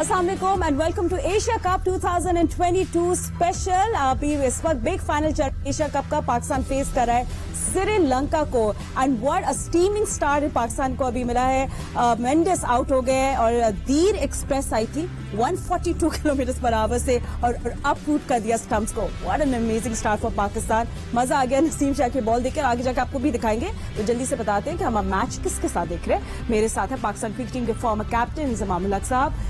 अस्सलाम वालेकुम and welcome to Asia cup 2022 special. अभी इस वक्त बिग फाइनल चल रहा है एशिया कप का। पाकिस्तान फेस कर रहा है श्रीलंका को and what a steaming star Pakistan को अभी मिला है। मेंडिस आउट हो गए और दीर एक्सप्रेस आई थी 142 किलोमीटर पर आवर से और अप रूट कर दिया स्टंप्स को। What an amazing start for Pakistan. मजा आ गया नसीम शाह की बॉल देखकर। आगे जाकर आपको भी दिखाएंगे। तो जल्दी से बताते हैं कि हम मैच किसके साथ देख रहे हैं। मेरे साथ है पाकिस्तान क्रिकेट टीम के फॉर्मर कैप्टन जमाम उल हक साहब।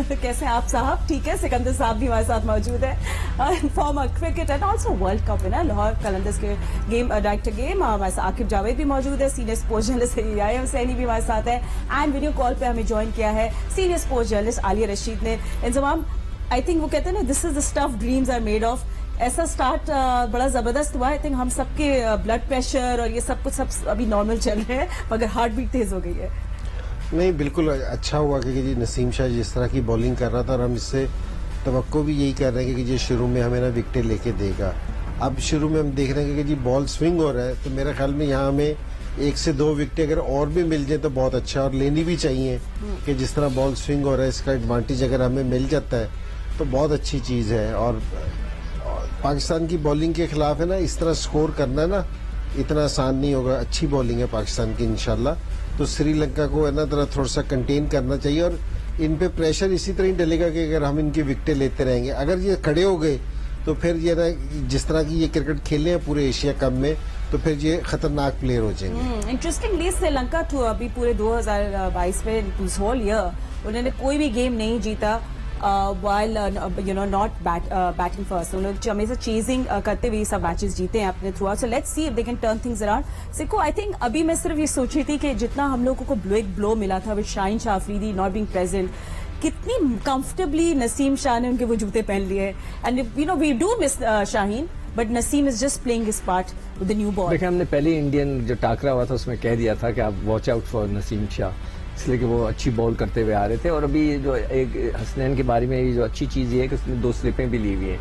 कैसे हैं आप साहब? ठीक है। सिकंदर साहब भी हमारे साथ मौजूद है, farmer cricket and also world cup winner Lahore Qalandars के गेम डायरेक्टर गेम। हमारे साथ आकिब जावेद भी मौजूद है, senior sports journalist IM Saini भी हमारे साथ है एंड वीडियो कॉल पे हमें ज्वाइन किया है senior sports journalist Aliya Rashid ने। इंजमाम, आई थिंक वो कहते हैं ना, this is the stuff dreams are made of. ऐसा स्टार्ट बड़ा जबरदस्त हुआ। आई थिंक हम सबके ब्लड प्रेशर और ये सब कुछ सब अभी नॉर्मल चल रहे हैं, मगर हार्ट बीट तेज हो गई है। नहीं, बिल्कुल अच्छा हुआ कि जी नसीम शाह जिस तरह की बॉलिंग कर रहा था और हम इससे तवक्को भी यही कर रहे हैं कि जी शुरू में हमें ना विकेटें लेके देगा। अब शुरू में हम देख रहे हैं कि जी बॉल स्विंग हो रहा है, तो मेरे ख्याल में यहाँ हमें 1 से 2 विकेटें अगर और भी मिल जाए तो बहुत अच्छा, और लेनी भी चाहिए कि जिस तरह बॉल स्विंग हो रहा है इसका एडवांटेज अगर हमें मिल जाता है तो बहुत अच्छी चीज़ है। और पाकिस्तान की बॉलिंग के खिलाफ है ना, इस तरह स्कोर करना ना इतना आसान नहीं होगा। अच्छी बॉलिंग है पाकिस्तान की इंशाल्लाह। तो श्रीलंका को है ना थोड़ा सा कंटेन करना चाहिए और इन पे प्रेशर इसी तरह ही डलेगा कि अगर हम इनकी विकेटें लेते रहेंगे, अगर ये खड़े हो गए तो फिर ये ना जिस तरह की ये क्रिकेट खेले हैं पूरे एशिया कप में, तो फिर ये खतरनाक प्लेयर हो जाएंगे। इंटरेस्टिंगली श्रीलंका अभी पूरे 2022 में दिस होल ईयर उन्होंने कोई भी गेम नहीं जीता while not batting first। उन लोग हमेशा चेजिंग करते हुए सब मैचेस जीते हैं अपने through out. So let's see if they can turn things around. सिको, I think अभी मैं सिर्फ ये सोच रही थी कि जितना हम लोगों को एक ब्लो मिला था with Shaheen Shah Afridi not being present, कितनी कंफर्टेबली नसीम शाह ने उनके वो जूते पहन लिए। And we do miss Shaheen, but Naseem is just playing his part with the new ball. देखिए, हमने पहले इंडियन जो टाकरा हुआ था उसमें कह दिया था कि आप watch out for Naseem Shah, इसलिए कि वो अच्छी बॉल करते हुए आ रहे थे। और अभी जो एक हसनैन के बारे में जो अच्छी चीज़ ये है कि उसने 2 स्लिपें भी ली हुई हैं,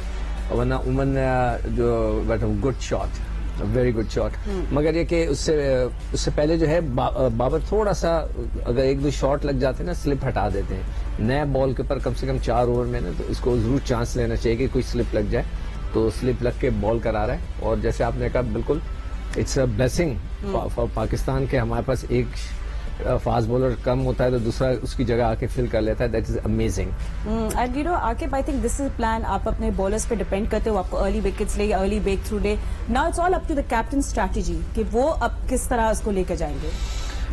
वरना उमन जो good shot, very good shot. मगर ये कि उससे पहले जो है बाबर थोड़ा सा अगर 1-2 शॉट लग जाते हैं ना, स्लिप हटा देते हैं। नया बॉल के ऊपर कम से कम 4 ओवर में ना, तो इसको जरूर चांस लेना चाहिए कि कोई स्लिप लग जाए। तो स्लिप लग के बॉल करा रहा है और जैसे आपने कहा बिल्कुल it's a blessing for Pakistan के हमारे पास एक फास्ट बॉलर कम होता है तो दूसरा उसकी जगह आके फिल कर लेता है। That is amazing. And Aqib, I think this is plan. आप अपने बॉलर्स पे डिपेंड करते हो, आपको अर्ली विकेट्स ले, अर्ली ब्रेक थ्रू डे। Now it's all up to the captain strategy कि वो अब किस तरह उसको लेकर जाएंगे।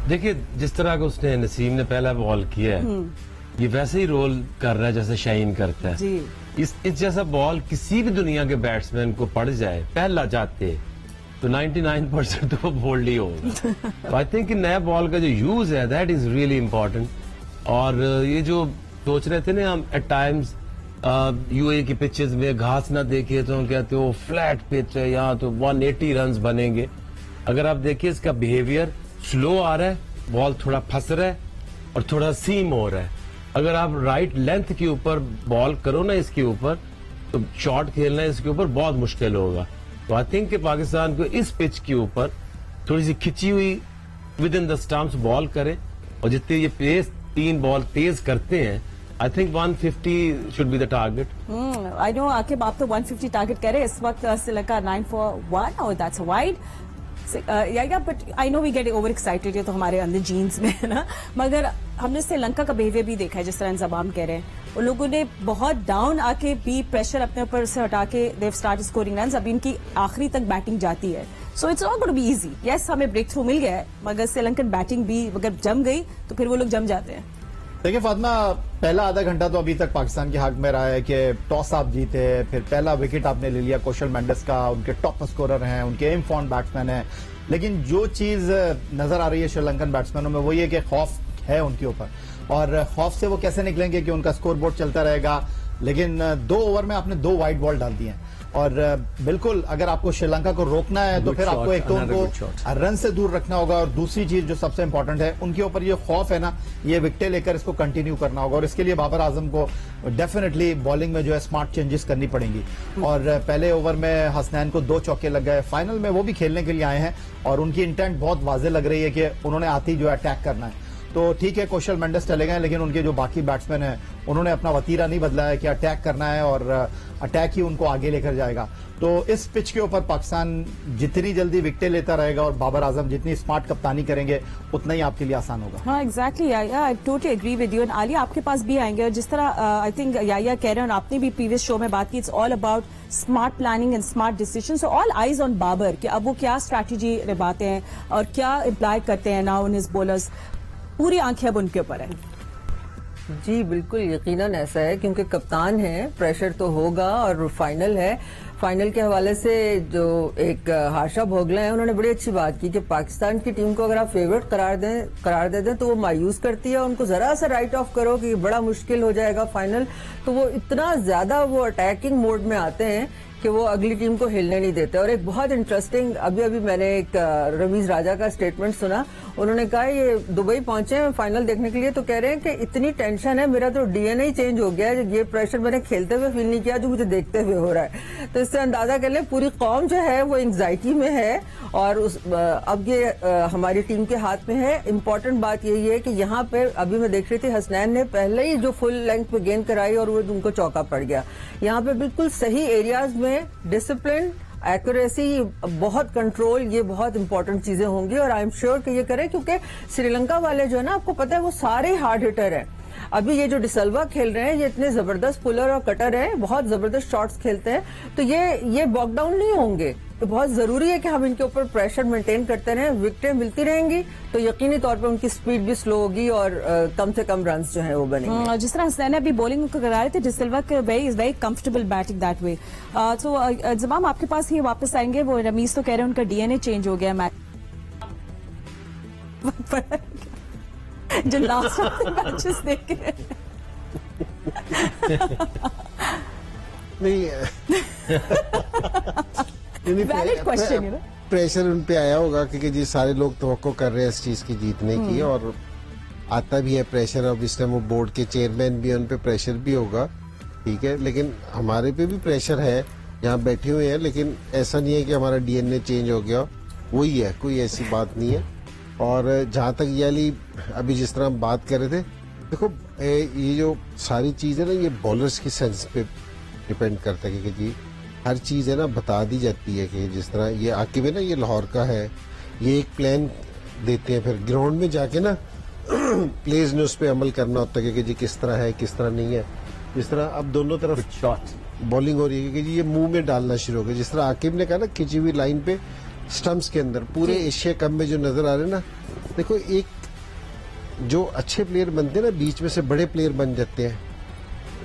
देखिए, जिस तरह का उसने नसीम ने पहला बॉल किया है, ये वैसे ही रोल कर रहा है जैसे शाहीन करता है जी। इस जैसा बॉल किसी भी दुनिया के बैट्समैन को पड़ जाए पहला जाते तो 99% तो वो बोल्ड ही होगा। तो आई थिंक नया बॉल का जो यूज है दैट इज रियली इम्पोर्टेंट। और ये जो सोच रहे थे ना हम एट टाइम्स UAE की पिचेस में घास ना देखिए तो हम कहते हो फ्लैट पिच है, यहाँ तो 180 रन बनेंगे। अगर आप देखिए इसका बिहेवियर स्लो आ रहा है, बॉल थोड़ा फंस रहा है और थोड़ा सीम हो रहा है। अगर आप राइट लेंथ के ऊपर बॉल करो ना इसके ऊपर, तो शॉट खेलना इसके ऊपर बहुत मुश्किल होगा। तो आई थिंक कि पाकिस्तान को इस पिच के ऊपर थोड़ी सी खिंची हुई with in the stumps ball करे, और जितने ये पेस 3 बॉल तेज करते हैं, I think 150 should be the target. I know Aqib, आप तो 150 टारगेट करे इस वक्त। श्रीलंका 9 for 1 और that's wide. But I know we get over excited, ये तो हमारे अंदर जीन्स में है ना। मगर हमने श्रीलंका का बिहेवियर भी देखा है, जिस तरह इंतजाम कह रहे हैं। उन लोगों ने बहुत डाउन आके भी प्रेशर अपने ऊपर से हटा के देव स्टार्ट स्कोरिंग रन्स। अभी इनकी आखिरी तक बैटिंग जाती है, so it's not going to be easy. Yes, हमें ब्रेक थ्रू मिल गया है, मगर श्रीलंकन बैटिंग भी अगर जम गई तो फिर वो लोग जम जाते हैं। देखिए फातिमा, पहला आधा घंटा तो अभी तक पाकिस्तान के हक में रहा है कि टॉस आप जीते, फिर पहला विकेट आपने ले लिया कौशल मेंडिस का, उनके टॉप स्कोरर हैं, उनके एम फॉर्म बैट्समैन हैं। लेकिन जो चीज नजर आ रही है श्रीलंकन बैट्समैनों में वो ये कि खौफ है उनके ऊपर, और खौफ से वो कैसे निकलेंगे कि उनका स्कोर बोर्ड चलता रहेगा। लेकिन 2 ओवर में आपने 2 वाइड बॉल डाल दिए हैं, और बिल्कुल अगर आपको श्रीलंका को रोकना है तो फिर आपको एक तो उनको रन से दूर रखना होगा, और दूसरी चीज जो सबसे इंपॉर्टेंट है, उनके ऊपर ये खौफ है ना, ये विकेटें लेकर इसको कंटिन्यू करना होगा। और इसके लिए बाबर आजम को डेफिनेटली बॉलिंग में जो है स्मार्ट चेंजेस करनी पड़ेंगी। और पहले ओवर में हसनैन को 2 चौके लग गए, फाइनल में वो भी खेलने के लिए आए हैं और उनकी इंटेंट बहुत वाजे लग रही है कि उन्होंने आती जो अटैक करना है। तो ठीक है कौशल मेंडिस चले गए, लेकिन उनके जो बाकी बैट्समैन हैं उन्होंने अपना वतीरा नहीं बदला है कि अटैक करना है और अटैक ही उनको आगे लेकर जाएगा। तो इस पिच के ऊपर पाकिस्तान जितनी जल्दी विकेटें लेता रहेगा और बाबर आजम जितनी स्मार्ट कप्तानी करेंगे उतना ही आपके लिए आसान होगा। हाँ exactly, I totally agree with you. And Aliya आपके पास भी आएंगे, और जिस तरह आई थिंक याया कह रहे हैं और आपने भी प्रीवियस शो में बात की, it's all about smart planning and smart decision. So all eyes on Babar कि अब वो क्या स्ट्रैटेजी निभाते हैं और क्या इम्प्लाई करते हैं नाउ इन हिज बॉलर्स, पूरी आंखें अब उनके ऊपर है। जी बिल्कुल, यकीनन ऐसा है क्योंकि कप्तान है, प्रेशर तो होगा और फाइनल है। फाइनल के हवाले से जो एक हाशा भोगले हैं उन्होंने बड़ी अच्छी बात की कि पाकिस्तान की टीम को अगर आप फेवरेट करार दे दें तो वो मायूस करती है। उनको जरा सा राइट ऑफ करो कि बड़ा मुश्किल हो जाएगा फाइनल, तो वो इतना ज्यादा वो अटैकिंग मोड में आते हैं कि वो अगली टीम को हिलने नहीं देते। और एक बहुत इंटरेस्टिंग, अभी मैंने एक रमीज राजा का स्टेटमेंट सुना, उन्होंने कहा ये दुबई पहुंचे हैं फाइनल देखने के लिए तो कह रहे हैं कि इतनी टेंशन है, मेरा तो डीएनए ही चेंज हो गया है, ये प्रेशर मैंने खेलते हुए फील नहीं किया जो मुझे देखते हुए हो रहा है। तो इससे अंदाजा कर ले पूरी कौम जो है वो एंग्जाइटी में है और अब ये हमारी टीम के हाथ में है। इम्पोर्टेंट बात यही है कि यहाँ पे अभी मैं देख रही थी हसनैन ने पहले ही जो फुल लेंथ पे गेंद कराई और वो उनको चौका पड़ गया। यहाँ पे बिल्कुल सही एरियाज में डिसिप्लिन, एक्यूरेसी, बहुत कंट्रोल, ये बहुत इंपॉर्टेंट चीजें होंगी और आई एम श्योर कि ये करें क्योंकि श्रीलंका वाले जो है ना, आपको पता है वो सारे हार्ड हिटर हैं। अभी ये जो डिसल्वा खेल रहे हैं ये इतने जबरदस्त पुलर और कटर हैं, बहुत जबरदस्त शॉट्स खेलते हैं, तो ये बॉक डाउन नहीं होंगे। तो बहुत जरूरी है कि हम इनके ऊपर प्रेशर मेंटेन करते रहें, विकेटें मिलती रहेंगी तो यकीनी तौर पर उनकी स्पीड भी स्लो होगी और कम से कम रन्स जो हैं वो बनेंगे। जिस तरह हसनैन अभी बॉलिंग को करा रहे थे, डिसिल्वा के very comfortable batting that way. तो जमाम आपके पास ही वापस आएंगे, वो रमीज तो कह रहे हैं उनका डीएनए चेंज हो गया मैच जो लास्ट मैचेस देख रहे हैं। Valid question, you know? Pressure उन पे आया होगा क्योंकि जी सारे लोग तवक्को कर रहे हैं इस चीज की जीतने की, और आता भी है प्रेशर। अब इस टाइम वो बोर्ड के चेयरमैन भी हैं, उन पे प्रेशर भी होगा, ठीक है, लेकिन हमारे पे भी प्रेशर है, यहाँ बैठे हुए हैं, लेकिन ऐसा नहीं है कि हमारा डीएनए चेंज हो गया, वही है, कोई ऐसी बात नहीं है। और जहाँ तक ये अभी जिस तरह हम बात कर रहे थे, देखो ये जो सारी चीज़ है ना, ये बॉलर्स की सेंस पे डिपेंड करता है कि जी हर चीज़ है ना बता दी जाती है कि जिस तरह ये आकिब है ना, ये लाहौर का है, ये एक प्लान देते हैं, फिर ग्राउंड में जाके ना प्लेयर्स ने उस पर अमल करना होता है कि जी किस तरह है किस तरह नहीं है। जिस तरह अब दोनों तरफ शॉट बॉलिंग हो रही है कि जी ये मुंह में डालना शुरू हो गया, जिस तरह आकिब ने कहा ना, खिंची हुई लाइन पे स्टंप्स के अंदर पूरे एशिया कप में जो नजर आ रहे हैं ना, देखो एक जो अच्छे प्लेयर बनते हैं ना बीच में से बड़े प्लेयर बन जाते हैं,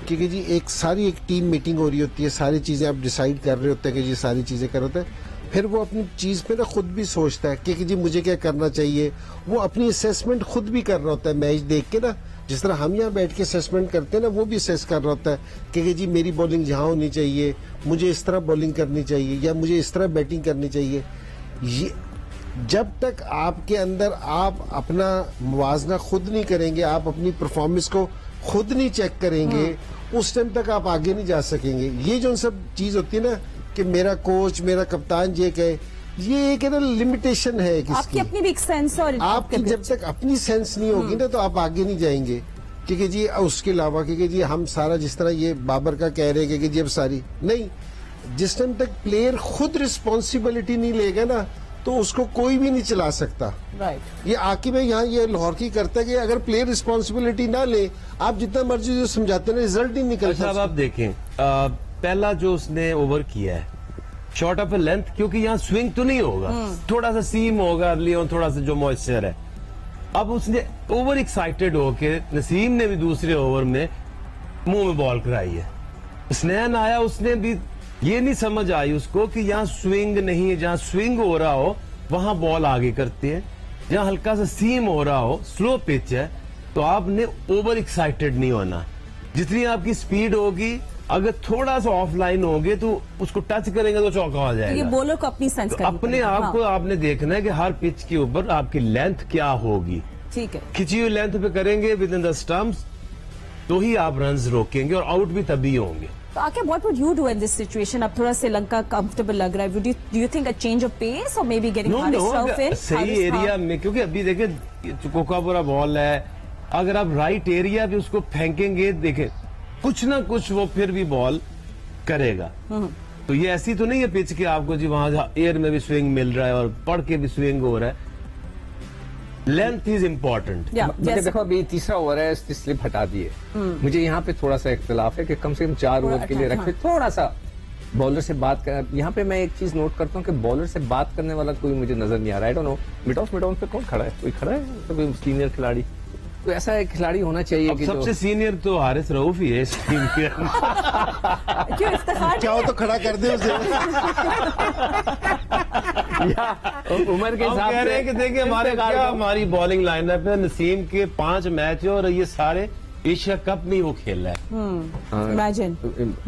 क्योंकि जी एक सारी एक टीम मीटिंग हो रही होती है, सारी चीजें आप डिसाइड कर रहे होते हैं कि जी सारी चीजें कर होते हैं, फिर वो अपनी चीज पे ना खुद भी सोचता है कि जी मुझे क्या करना चाहिए, वो अपनी असेसमेंट खुद भी कर रहा होता है मैच देख के ना, जिस तरह हम यहाँ बैठ के असेसमेंट करते हैं ना, वो भी असेस कर रहा होता है कि जी मेरी बॉलिंग यहाँ होनी चाहिए, मुझे इस तरह बॉलिंग करनी चाहिए या मुझे इस तरह बैटिंग करनी चाहिए। ये जब तक आपके अंदर आप अपना मुवाजना खुद नहीं करेंगे, आप अपनी परफॉर्मेंस को खुद नहीं चेक करेंगे, उस टाइम तक आप आगे नहीं जा सकेंगे। ये जो सब चीज होती है ना कि मेरा कोच मेरा कप्तान ये कहे, ये एक है ना लिमिटेशन है आपकी किसकी, अपनी भी एक सेंस और आपकी जब तक अपनी सेंस नहीं होगी ना तो आप आगे नहीं जाएंगे। क्योंकि जी उसके अलावा क्योंकि जी हम सारा जिस तरह ये बाबर का कह रहे हैं कि जी अब सारी नहीं, जिस टाइम तक प्लेयर खुद रिस्पॉन्सिबिलिटी नहीं लेगा ना तो उसको कोई भी नहीं चला सकता। राइट, ये आकिब यहाँ ये लाहौर की करता है कि अगर प्लेयर रिस्पॉन्सिबिलिटी ना ले, आप जितना मर्जी जो समझाते हैं रिजल्ट ही निकलता। अच्छा अब आप देखें, पहला जो उसने ओवर किया है शॉर्ट ऑफ ए लेंथ, क्योंकि यहाँ स्विंग तो नहीं होगा, थोड़ा सा सीम होगा अर्ली और थोड़ा सा जो मॉइस्चर है। अब उसने ओवर एक्साइटेड होके नसीम ने भी दूसरे ओवर में मुंह में बॉल कराई है, स्नैन आया, उसने भी ये नहीं समझ आई उसको कि यहाँ स्विंग नहीं है, जहाँ स्विंग हो रहा हो वहां बॉल आगे करते हैं, जहाँ हल्का सा सीम हो रहा हो स्लो पिच है तो आपने ओवर एक्साइटेड नहीं होना। जितनी आपकी स्पीड होगी, अगर थोड़ा सा ऑफलाइन होगे तो उसको टच करेंगे तो चौका हो जाएगा। ये बॉलर को अपनी सेंस तो करनी अपने पड़ेगी। आप को आपने देखना है कि हर पिच के ऊपर आपकी लेंथ क्या होगी, ठीक है, खिंची हुई लेंथ पे करेंगे विद इन द स्टंप्स तो ही आप रन्स रोकेंगे और आउट भी तभी होंगे। तो आके what would you do in this situation? अब थोड़ा श्रीलंका कंफर्टेबल लग रहा है, do you think a change of pace or maybe getting Haris Rauf in? सही एरिया में, क्योंकि अभी देखे कोकापुरा बॉल है, अगर आप राइट एरिया भी उसको फेंकेंगे, देखे कुछ ना कुछ वो फिर भी बॉल करेगा। तो ये ऐसी तो नहीं है पिच के आपको जी वहां एयर में भी स्विंग मिल रहा है और पड़ के भी स्विंग हो रहा है। Length is important. मुझे देखो अभी तीसरा ओवर है, इसकी स्लिप हटा दी है। मुझे यहाँ पे थोड़ा सा इख्तिलाफ है कि कम से कम 4 ओवर के लिए रखे, थोड़ा सा बॉलर से बात कर। यहाँ पे मैं एक चीज नोट करता हूँ कि बॉलर से बात करने वाला कोई मुझे नजर नहीं आ रहा है। I don't know mid of पे कौन खड़ा है? कोई खड़ा है तो सीनियर खिलाड़ी? तो ऐसा एक खिलाड़ी होना चाहिए कि सबसे सीनियर तो हारिस रऊफ ही है इस टीम के। क्यों इफ्तिखार क्या हो तो खड़ा कर दे उसे। उम्र के हम हिसाब कह रहे हैं कि देखिए हमारी बॉलिंग लाइनअप है, नसीम के 5 मैच है और ये सारे एशिया कप में वो खेल रहा है। Imagine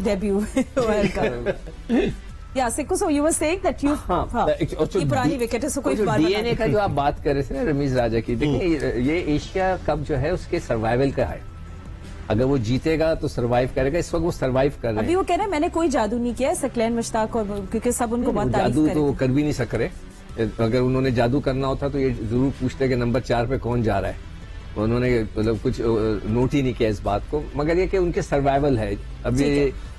debut World Cup. या सिक्कू, so you were saying that you ये पुरानी विकेट है, सो कोई बात डीएनए का जो आप बात कर रहे थे ना रमीज राजा की, देखिए ये एशिया कप जो है उसके सर्वाइवल का है। अगर वो जीतेगा तो सर्वाइव करेगा, इस वक्त वो सर्वाइव कर रहे अभी हैं। वो कह रहे हैं मैंने कोई जादू नहीं किया है, सकलैन मुश्ताक, और क्योंकि सब उनको बहुत तारीफ जादू कर तो रहे वो कर भी नहीं सक रहे। अगर उन्होंने जादू करना होता तो ये जरूर पूछते कि नंबर 4 पे कौन जा रहा है। उन्होंने मतलब कुछ नोट ही नहीं किया इस बात को, मगर ये कि उनके सर्वाइवल है।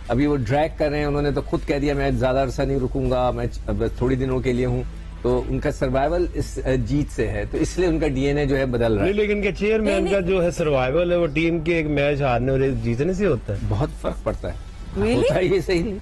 अभी वो ड्रैग कर रहे हैं, उन्होंने तो खुद कह दिया मैं ज्यादा अरसा नहीं रुकूंगा, मैं थोड़ी दिनों के लिए हूँ। तो उनका सर्वाइवल इस जीत से है, तो इसलिए उनका डीएनए जो है बदल रहा है। लेकिन के चेयरमैन का जो है सर्वाइवल है वो टीम के एक मैच हारने और एक जीतने से होता है। बहुत फर्क पड़ता है। Really? होता है ये सही नहीं।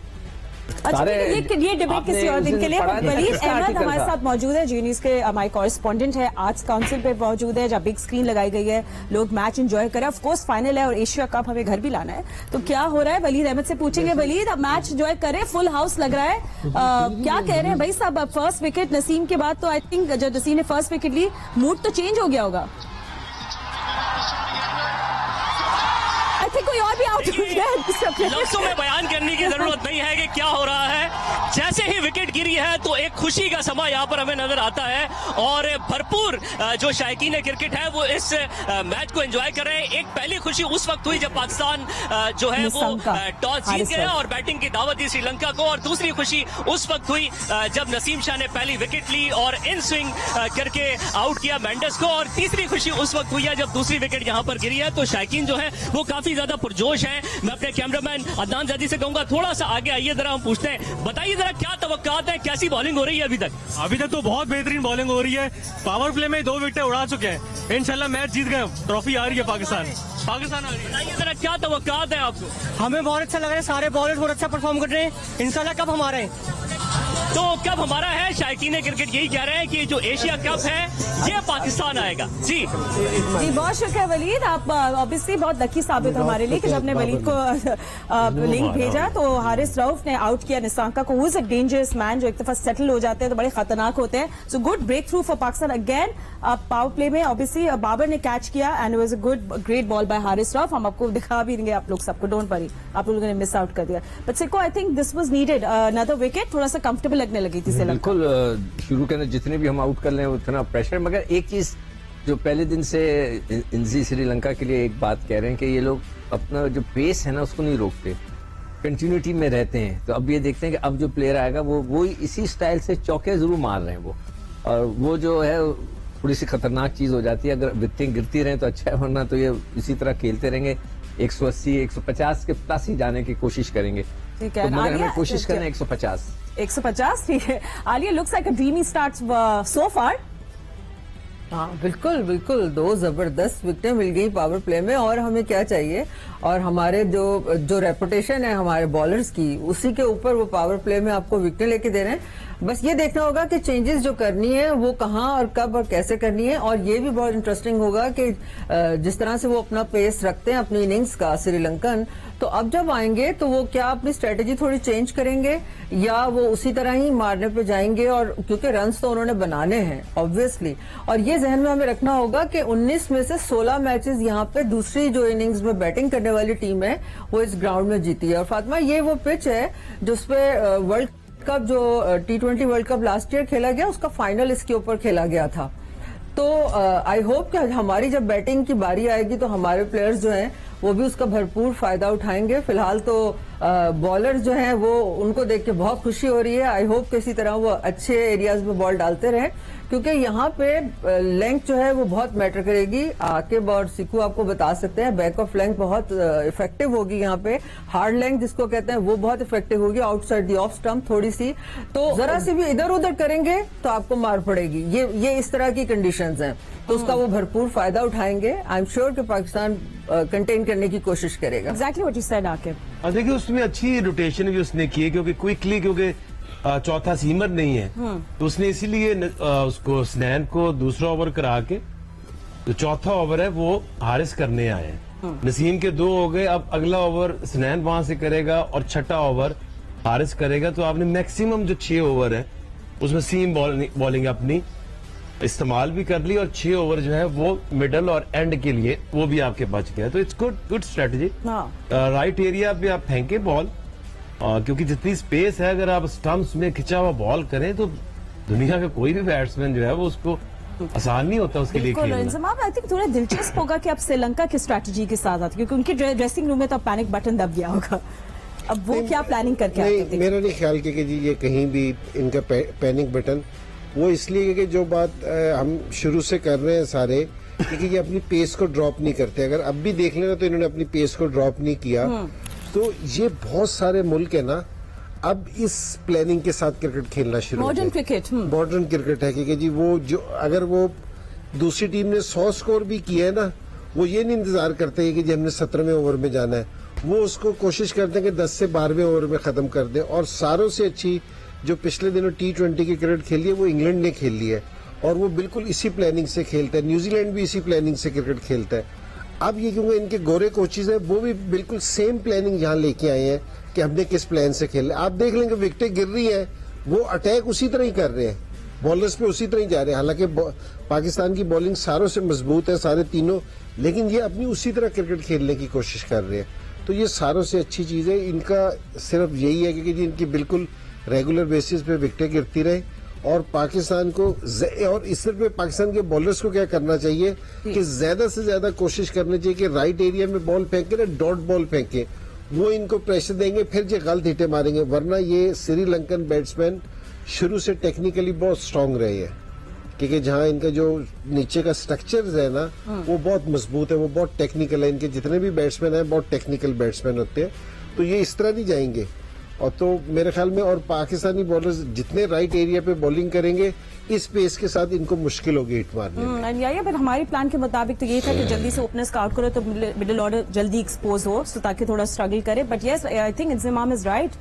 अच्छा, ये डिबेट किसी और दिन के लिए। वलीद अहमद हमारे साथ मौजूद है, जी न्यूज के हमारे कॉरेस्पॉन्डेंट है, आर्ट्स काउंसिल पे मौजूद है, जहाँ बिग स्क्रीन लगाई गई है, लोग मैच एंजॉय करें। ऑफ कोर्स फाइनल है और एशिया कप हमें घर भी लाना है, तो क्या हो रहा है वलीद अहमद से पूछेंगे। वलीद, अब मैच एंजॉय करें, फुल हाउस लग रहा है, क्या कह रहे हैं भाई साहब? अब फर्स्ट विकेट नसीम के बाद तो आई थिंक जब नसीम ने फर्स्ट विकेट ली, मूड तो चेंज हो गया होगा। आई थिंक कोई और भी आउट हो गया है। लफ्जों में बयान करने की जरूरत नहीं है कि क्या हो रहा है। जैसे ही विकेट गिरी है तो एक खुशी का समा यहाँ पर हमें नजर आता है और भरपूर जो शायकीन क्रिकेट है वो इस मैच को एंजॉय कर रहे हैं। एक पहली खुशी उस वक्त हुई जब पाकिस्तान जो है वो टॉस जीत गया और बैटिंग की दावत दी श्रीलंका को, और दूसरी खुशी उस वक्त हुई जब नसीम शाह ने पहली विकेट ली और इन स्विंग करके आउट किया मेंडिस को, और तीसरी खुशी उस वक्त हुई है जब दूसरी विकेट यहाँ पर गिरी है। तो शायकीन जो है वो काफी ज्यादा पुरजोश है। मैं अपने कैमरामैन अदनान जादी से कहूंगा थोड़ा सा आगे आइए, जरा हम पूछते हैं, बताइए जरा क्या तवक्कात है, कैसी बॉलिंग हो रही है अभी तक? अभी तक तो बहुत बेहतरीन बॉलिंग हो रही है। पावर प्ले में 2 विकेटें उड़ा चुके हैं। इंशाल्लाह मैच जीत गए, ट्रॉफी आ रही है पाकिस्तान आ रही है। बताइए जरा क्या तवक्कात है आपको? हमें बहुत अच्छा लग रहा है, सारे बॉलर्स बहुत अच्छा परफॉर्म कर रहे हैं। इंशाल्लाह कब हमारे हैं? तो कब हमारा है? शायकीन क्रिकेट यही कह रहे हैं कि जो एशिया कप है ये पाकिस्तान आएगा। जी बहुत शुक्रिया वलीद, आप ऑब्वियसली बहुत लकी साबित हो हमारे लिए कि जब हमने वलीद को लिंक भेजा तो हारिस रऊफ ने आउट किया निसांका को। Who is a dangerous man, जो एक दफा सेटल हो जाते हैं तो बड़े खतरनाक होते हैं। So good breakthrough for Pakistan again. Power play में ऑब्वियसली बाबर ने कैच किया and it was a good great ball by Haris Rauf. हम आपको दिखा भी देंगे, आप लोग सबको, डोंट वरी, आप लोगों ने मिस आउट कर दिया। But सिक्को, I think this was needed, another wicket, थोड़ा सा कंफर्टेबल लगने लगी थी श्रीलंका। बिल्कुल, शुरू के अंदर जितने भी हम आउट कर लें उतना प्रेशर। मगर एक चीज जो पहले दिन से इंजी श्रीलंका के लिए एक बात कह रहे हैं कि ये लोग अपना जो पेस है ना उसको नहीं रोकते, कंटिन्यूटी में रहते हैं। तो अब ये देखते हैं कि अब जो प्लेयर आएगा वो इसी स्टाइल से चौके जरूर मार रहे हैं वो, और वो जो है थोड़ी सी खतरनाक चीज हो जाती है। अगर विकेटें गिरती रहें तो अच्छा है, वरना तो ये इसी तरह खेलते रहेंगे। 180 150 के प्लस ही जाने की कोशिश करेंगे। ठीक है, तो मगर हमें कोशिश करना है 150। 150, ठीक है। Alia, looks like a dreamy start so far. हाँ बिल्कुल बिल्कुल, 2 जबरदस्त विकेटें मिल गई पावर प्ले में, और हमें क्या चाहिए। और हमारे जो रेपुटेशन है हमारे बॉलर्स की, उसी के ऊपर वो पावर प्ले में आपको विकेटें लेके दे रहे हैं। बस ये देखना होगा कि चेंजेस जो करनी है वो कहाँ और कब और कैसे करनी है। और ये भी बहुत इंटरेस्टिंग होगा कि जिस तरह से वो अपना पेस रखते हैं अपनी इनिंग्स का श्रीलंकन, तो अब जब आएंगे तो वो क्या अपनी स्ट्रेटेजी थोड़ी चेंज करेंगे या वो उसी तरह ही मारने पे जाएंगे। और क्योंकि रन्स तो उन्होंने बनाने हैं ऑब्वियसली, और ये जहन में हमें रखना होगा कि 19 में से 16 मैचेस यहाँ पे दूसरी जो इनिंग्स में बैटिंग करने वाली टीम है वो इस ग्राउंड में जीती है। और फातिमा, ये वो पिच है जिसपे वर्ल्ड कप जो T20 world cup last year खेला गया उसका फाइनल इसके ऊपर खेला गया था। तो आई होप कि हमारी जब बैटिंग की बारी आएगी तो हमारे प्लेयर्स जो हैं वो भी उसका भरपूर फायदा उठाएंगे। फिलहाल तो बॉलर जो हैं वो उनको देख के बहुत खुशी हो रही है। आई होप किसी तरह वो अच्छे एरियाज में बॉल डालते रहें, क्योंकि यहाँ पे लेंथ जो है वो बहुत मैटर करेगी। आकिब और सिकू आपको बता सकते हैं, बैक ऑफ लेंथ बहुत इफेक्टिव होगी यहाँ पे। हार्ड लेंथ जिसको कहते हैं वो बहुत इफेक्टिव होगी आउटसाइड दी ऑफ स्टंप थोड़ी सी, तो जरा सी भी इधर उधर करेंगे तो आपको मार पड़ेगी। ये इस तरह की कंडीशंस हैं, तो उसका वो भरपूर फायदा उठाएंगे। आई एम श्योर कि पाकिस्तान कंटेन करने की कोशिश करेगा। Exactly what you said Aqib. और देखिए उसमें अच्छी रोटेशन भी उसने की है, क्योंकि क्विकली, क्योंकि चौथा सीमर नहीं है, तो उसने इसीलिए उसको स्नैन को दूसरा ओवर करा के जो चौथा ओवर है वो हारिस करने आए हैं। नसीम के 2 हो गए, अब अगला ओवर स्नैन वहां से करेगा और छठा ओवर हारिस करेगा, तो आपने मैक्सिमम जो 6 ओवर है उसमें सीम बॉलिंग अपनी इस्तेमाल भी कर ली, और 6 ओवर जो है वो मिडल और एंड के लिए वो भी आपके बच गया। तो it's good strategy. Right area पे आप फेंके बॉल, क्योंकि जितनी स्पेस है, अगर आप स्टंप्स में खिंचा हुआ बॉल करें तो दुनिया का कोई भी बैट्समैन जो है वो उसको आसान नहीं होता उसके लिए खेलना। आई थिंक थोड़ा दिलचस्प होगा कि अब श्रीलंका की स्ट्रेटजी के साथ आते, क्योंकि उनके ड्रेसिंग रूम में तो पैनिक बटन दब गया होगा। अब वो क्या प्लानिंग करके आते नहीं, मेरा नहीं ख्याल कि जी ये कहीं भी इनका पैनिक बटन, वो इसलिए कि जो बात हम शुरू से कर रहे हैं सारे, क्योंकि ये अपनी पेस को ड्रॉप नहीं करते। अगर अब भी देख लेना तो इन्होंने अपनी पेस को ड्रॉप नहीं किया। तो ये बहुत सारे मुल्क है ना, अब इस प्लानिंग के साथ क्रिकेट खेलना शुरू मॉडर्न क्रिकेट मॉडर्न क्रिकेट है कि जी वो जो अगर वो दूसरी टीम ने 100 स्कोर भी किया है ना, वो ये नहीं इंतजार करते हैं कि जी हमने 17वें ओवर में जाना है, वो उसको कोशिश करते हैं कि 10 से 12वें ओवर में खत्म कर दें। और सारों से अच्छी जो पिछले दिनों T20 की क्रिकेट खेली है वो इंग्लैंड ने खेली है, और वो बिल्कुल इसी प्लानिंग से खेलता है। न्यूजीलैंड भी इसी प्लानिंग से क्रिकेट खेलता है। अब ये क्योंकि इनके गोरे कोचेज हैं, वो भी बिल्कुल सेम प्लानिंग यहाँ लेके आए हैं कि हमने किस प्लान से खेलना। आप देख लेंगे विकेटें गिर रही है, वो अटैक उसी तरह ही कर रहे हैं, बॉलर्स पे उसी तरह ही जा रहे हैं। हालांकि पाकिस्तान की बॉलिंग सारों से मजबूत है, सारे तीनों, लेकिन ये अपनी उसी तरह क्रिकेट खेलने की कोशिश कर रहे हैं। तो ये सारों से अच्छी चीज है। इनका सिर्फ यही है कि इनकी बिल्कुल रेगुलर बेसिस पे विकेटें गिरती रहे, और पाकिस्तान को और इस तरह पाकिस्तान के बॉलर्स को क्या करना चाहिए कि ज्यादा से ज्यादा कोशिश करनी चाहिए कि राइट एरिया में बॉल फेंके ना, डॉट बॉल फेंके, वो इनको प्रेशर देंगे, फिर जो गलत हिटें मारेंगे। वरना ये श्रीलंकन बैट्समैन शुरू से टेक्निकली बहुत स्ट्रांग रहे हैं, क्योंकि जहां इनका जो नीचे का स्ट्रक्चर है ना वो बहुत मजबूत है, वो बहुत टेक्निकल है। इनके जितने भी बैट्समैन हैं बहुत टेक्निकल बैट्समैन होते हैं, तो ये इस तरह नहीं जाएंगे। और तो मेरे ख्याल में और पाकिस्तानी बॉलर्स जितने राइट एरिया पे बॉलिंग करेंगे, इस पेस के साथ इनको मुश्किल होगी हिट मारने। पर हमारे प्लान के मुताबिक तो ये था कि जल्दी से ओपनर्स का आउट करो तो मिडिल ऑर्डर जल्दी एक्सपोज हो, तो ताकि थोड़ा स्ट्रगल करे। बट यस, आई थिंक इंतजाम इज राइट।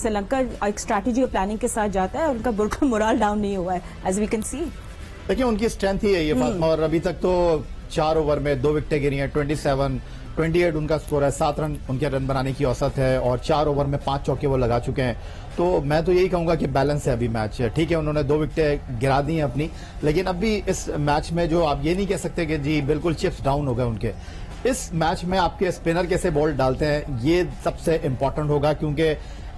श्रीलंका एक स्ट्रैटेजी और प्लानिंग के साथ जाता है, और उनका बिल्कुल मोरल डाउन नहीं हुआ है, एज वी कैन सी। देखिए उनकी स्ट्रेंथ ही है ये फातिमा, और अभी तक तो 4 ओवर में 2 विकेटें गिरी हैं। 28 उनका स्कोर है, 7 रन उनके रन बनाने की औसत है, और 4 ओवर में 5 चौके वो लगा चुके हैं। तो मैं तो यही कहूंगा कि बैलेंस है अभी मैच। ठीक है, उन्होंने 2 विकेटें गिरा दी हैं अपनी, लेकिन अभी इस मैच में जो आप ये नहीं कह सकते कि जी बिल्कुल चिप्स डाउन हो गए उनके। इस मैच में आपके स्पिनर कैसे बॉल डालते हैं ये सबसे इंपॉर्टेंट होगा, क्योंकि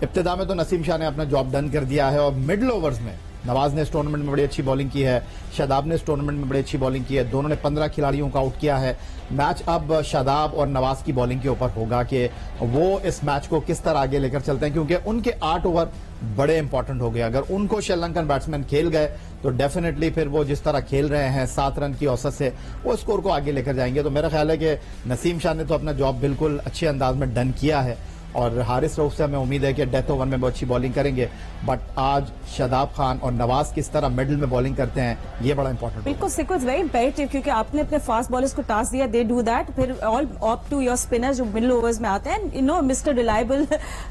इब्तिदा में तो नसीम शाह ने अपना जॉब डन कर दिया है, और मिडिल ओवर्स में नवाज ने इस टूर्नामेंट में बड़ी अच्छी बॉलिंग की है, शादाब ने इस टूर्नामेंट में बड़ी अच्छी बॉलिंग की है। दोनों ने 15 खिलाड़ियों को आउट किया है। मैच अब शादाब और नवाज की बॉलिंग के ऊपर होगा कि वो इस मैच को किस तरह आगे लेकर चलते हैं, क्योंकि उनके 8 ओवर बड़े इंपॉर्टेंट हो गए। अगर उनको श्रीलंकन बैट्समैन खेल गए तो डेफिनेटली फिर वो जिस तरह खेल रहे हैं 7 रन की औसत से, वो स्कोर को आगे लेकर जाएंगे। तो मेरा ख्याल है कि नसीम शाह ने तो अपना जॉब बिल्कुल अच्छे अंदाज में डन किया है, और हारिस रऊफ से हमें उम्मीद है कि डेथ ओवर में बहुत अच्छी बॉलिंग करेंगे। बट आज शादाब खान और नवाज किस तरह मिडिल में बॉलिंग करते हैं ये बड़ा इंपॉर्टेंट है। बिल्कुल सिक्को, इट्स वेरी इंपेरेटिव, क्योंकि आपने अपने फास्ट बॉलर्स को टास्क दिया, दे डू दैट। फिर all up to your spinners जो मिडिल ओवर्स में आते हैं, यू नो मिस्टर रिलायबल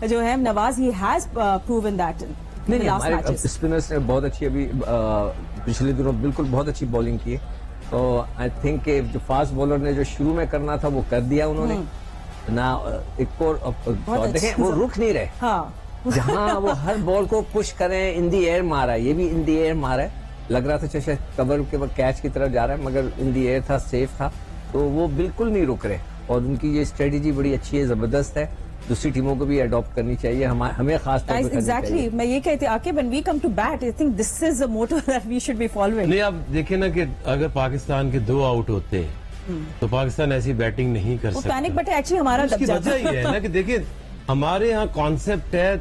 जो है Nawaz, he has proven that. नहीं, हमारे स्पिनर्स ने बहुत अच्छी अभी पिछले दिनों बिल्कुल बहुत अच्छी बॉलिंग की है। तो आई थिंक जो फास्ट बॉलर ने जो शुरू में करना था वो कर दिया उन्होंने ना। एक और देखें वो रुक नहीं रहे। हाँ। जहां वो हर बॉल को पुश करें, इन दी एयर मारा है, ये भी इन दी एयर मारा है। लग रहा था जैसे कवर के कैच की तरफ जा रहा है, मगर इन दी एयर था, सेफ था। तो वो बिल्कुल नहीं रुक रहे, और उनकी ये स्ट्रेटेजी बड़ी अच्छी है, जबरदस्त है। दूसरी टीमों को भी अडॉप्ट करनी चाहिए, हमें खास तौर पे एग्जैक्टली। मैं ये कहती आके when we come to bat, I think this is a motto that we should be following. नहीं, आप देखिए ना कि अगर पाकिस्तान के 2 आउट होते तो पाकिस्तान ऐसी बैटिंग नहीं कर वो सकता। पैनिक बटे एक्चुअली हमारा दब उसकी जाता वजह ये है ना कि देखिए हमारे यहाँ कॉन्सेप्ट है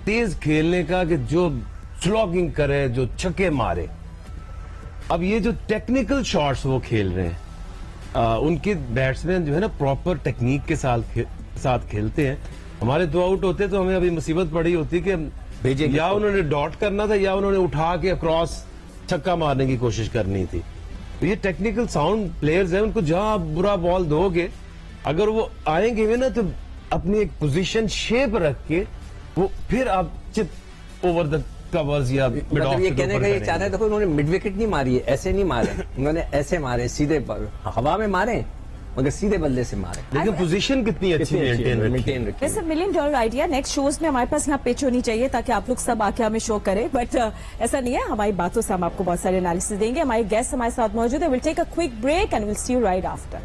तेज खेलने का कि जो स्लॉगिंग करे, जो छक्के मारे। अब ये जो टेक्निकल शॉट्स वो खेल रहे हैं, उनके बैट्समैन जो है ना प्रॉपर टेक्निक के साथ खेलते हैं। हमारे 2 आउट होते तो हमें अभी मुसीबत पड़ी होती कि भेजेंगे या उन्होंने डॉट करना था या उन्होंने उठा के क्रॉस छक्का मारने की कोशिश करनी थी। तो ये टेक्निकल साउंड प्लेयर्स हैं, उनको जहां आप बुरा बॉल दोगे, अगर वो आएंगे भी ना तो अपनी एक पोजीशन शेप रख के वो फिर आप चिप ओवर द कवर्स या मिड ऑफ मतलब ये के कहने ऊपर का ये करेंगे। चाह रहे, देखो उन्होंने मिड विकेट नहीं मारी है, ऐसे नहीं मारे, उन्होंने ऐसे मारे, सीधे पर हवा में मारे मगर सीधे बल्ले से मारे। लेकिन पोजीशन कितनी अच्छी मेंटेन मेंटेन रखी। वैसे $1 मिलियन आइडिया नेक्स्ट शोज में हमारे पास यहाँ पिच होनी चाहिए ताकि आप लोग सब आके हमें शो करें, बट ऐसा नहीं है। हमारी बातों से हम आपको बहुत सारे एनालिसिस देंगे। हमारे गेस्ट हमारे साथ मौजूद है। Will take a quick break and will see you right after.